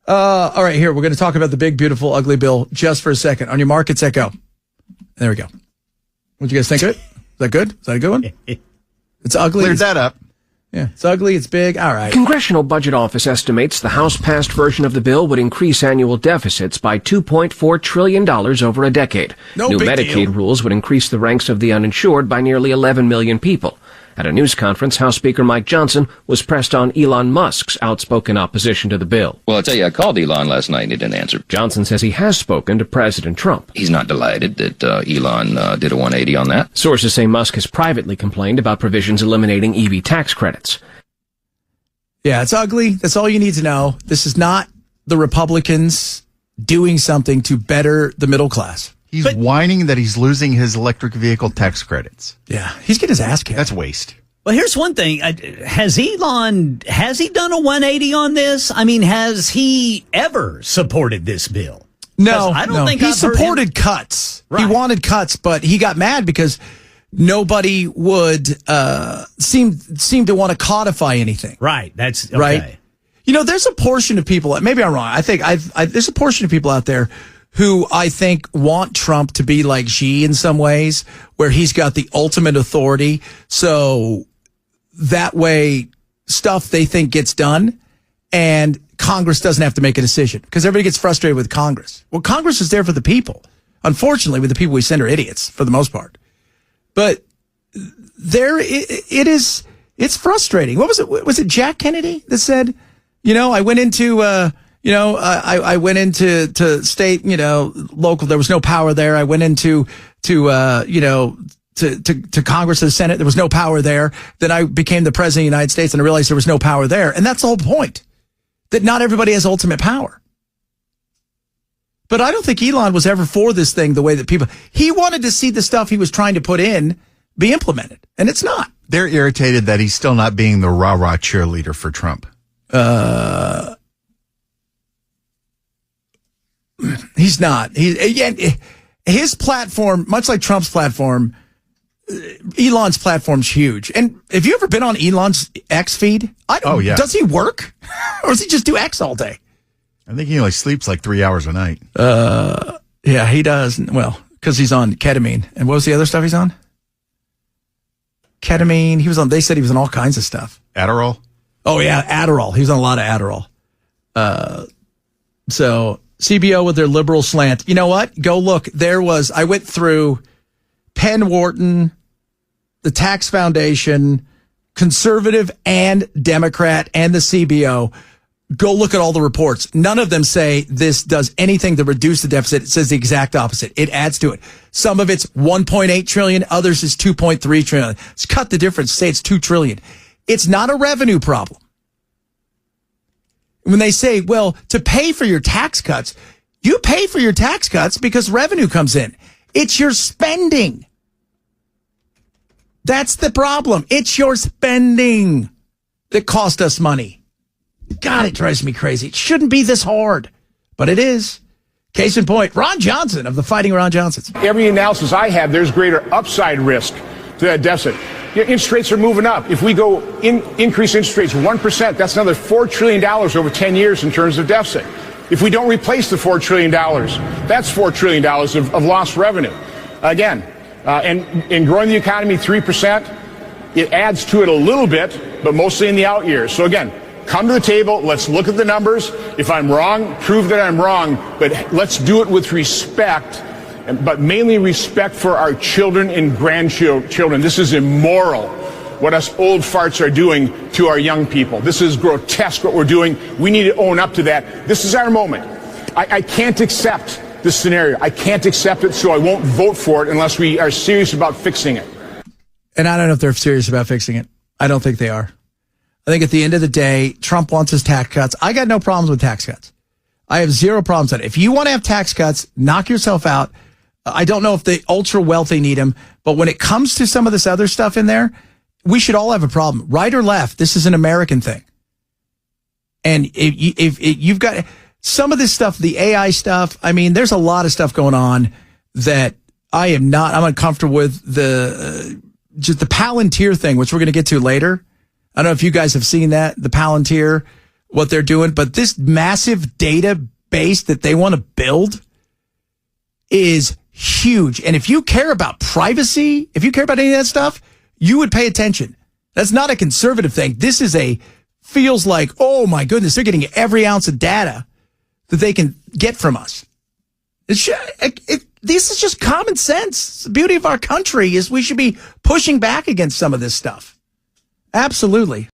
All right, here, we're going to talk about the big, beautiful, ugly bill just for a second. On your markets, set go. There we go. What'd you guys think of it? Is that good? Is that a good one? It's ugly. Cleared that up. Yeah, it's ugly, it's big. All right. Congressional Budget Office estimates the House-passed version of the bill would increase annual deficits by $2.4 trillion over a decade. New Medicaid rules would increase the ranks of the uninsured by nearly 11 million people. At a news conference, House Speaker Mike Johnson was pressed on Elon Musk's outspoken opposition to the bill. Well, I'll tell you, I called Elon last night and he didn't answer. Johnson says he has spoken to President Trump. He's not delighted that Elon did a 180 on that. Sources say Musk has privately complained about provisions eliminating EV tax credits. Yeah, it's ugly. That's all you need to know. This is not the Republicans doing something to better the middle class. He's whining that he's losing his electric vehicle tax credits. Yeah, he's getting his ass kicked. That's waste. Well, here's one thing. Has he done a 180 on this? I mean, has he ever supported this bill? No, I don't think he I've supported cuts. Right. He wanted cuts, but he got mad because nobody would seem to want to codify anything. Right. That's okay. Right. You know, there's a portion of people, maybe I'm wrong. I think there's a portion of people out there who I think want Trump to be like Xi in some ways, where he's got the ultimate authority. So that way stuff they think gets done and Congress doesn't have to make a decision because everybody gets frustrated with Congress. Well, Congress is there for the people. Unfortunately, with the people we send are idiots for the most part. But it's frustrating. What was it? Was it Jack Kennedy that said, I went into, I went into state, local. There was no power there. I went into, to Congress and the Senate. There was no power there. Then I became the president of the United States and I realized there was no power there. And that's the whole point, that not everybody has ultimate power. But I don't think Elon was ever for this thing the way that he wanted to see the stuff he was trying to put in be implemented. And it's not. They're irritated that he's still not being the rah-rah cheerleader for Trump. He's not. His platform, much like Trump's platform, Elon's platform's huge. And have you ever been on Elon's X feed? Yeah. Does he work? Or does he just do X all day? I think he only sleeps like 3 hours a night. Yeah, he does. Well, because he's on ketamine. And what was the other stuff he's on? Ketamine. They said he was on all kinds of stuff. Adderall? Oh, yeah, Adderall. He was on a lot of Adderall. So CBO with their liberal slant. You know what? Go look. I went through Penn Wharton, the Tax Foundation, conservative and Democrat, and the CBO. Go look at all the reports. None of them say this does anything to reduce the deficit. It says the exact opposite. It adds to it. Some of it's 1.8 trillion. Others is 2.3 trillion. Let's cut the difference. Say it's 2 trillion. It's not a revenue problem. When they say, well, to pay for your tax cuts, you pay for your tax cuts because revenue comes in. It's your spending. That's the problem. It's your spending that cost us money. God, it drives me crazy. It shouldn't be this hard, but it is. Case in point, Ron Johnson of the Fighting Ron Johnsons. Every analysis I have, there's greater upside risk to that deficit. Interest rates are moving up. If we go increase interest rates 1%, that's another $4 trillion over 10 years in terms of deficit. If we don't replace the $4 trillion, that's $4 trillion of lost revenue. Again, and growing the economy 3%, it adds to it a little bit, but mostly in the out years. So again, come to the table. Let's look at the numbers. If I'm wrong, prove that I'm wrong. But let's do it with respect, but mainly respect for our children and grandchildren. This is immoral, what us old farts are doing to our young people. This is grotesque what we're doing. We need to own up to that. This is our moment. I can't accept this scenario. I can't accept it, so I won't vote for it unless we are serious about fixing it. And I don't know if they're serious about fixing it. I don't think they are. I think at the end of the day, Trump wants his tax cuts. I got no problems with tax cuts. I have zero problems with it. If you want to have tax cuts, knock yourself out. I don't know if the ultra wealthy need them, but when it comes to some of this other stuff in there, we should all have a problem. Right or left, this is an American thing. And if you've got some of this stuff, the AI stuff, I mean, there's a lot of stuff going on that I'm uncomfortable with. Just the Palantir thing, which we're going to get to later. I don't know if you guys have seen that, the Palantir, what they're doing, but this massive database that they want to build is huge. And if you care about privacy, if you care about any of that stuff, you would pay attention. That's not a conservative thing. This is feels like, oh my goodness, they're getting every ounce of data that they can get from us. This is just common sense. The beauty of our country is we should be pushing back against some of this stuff. Absolutely.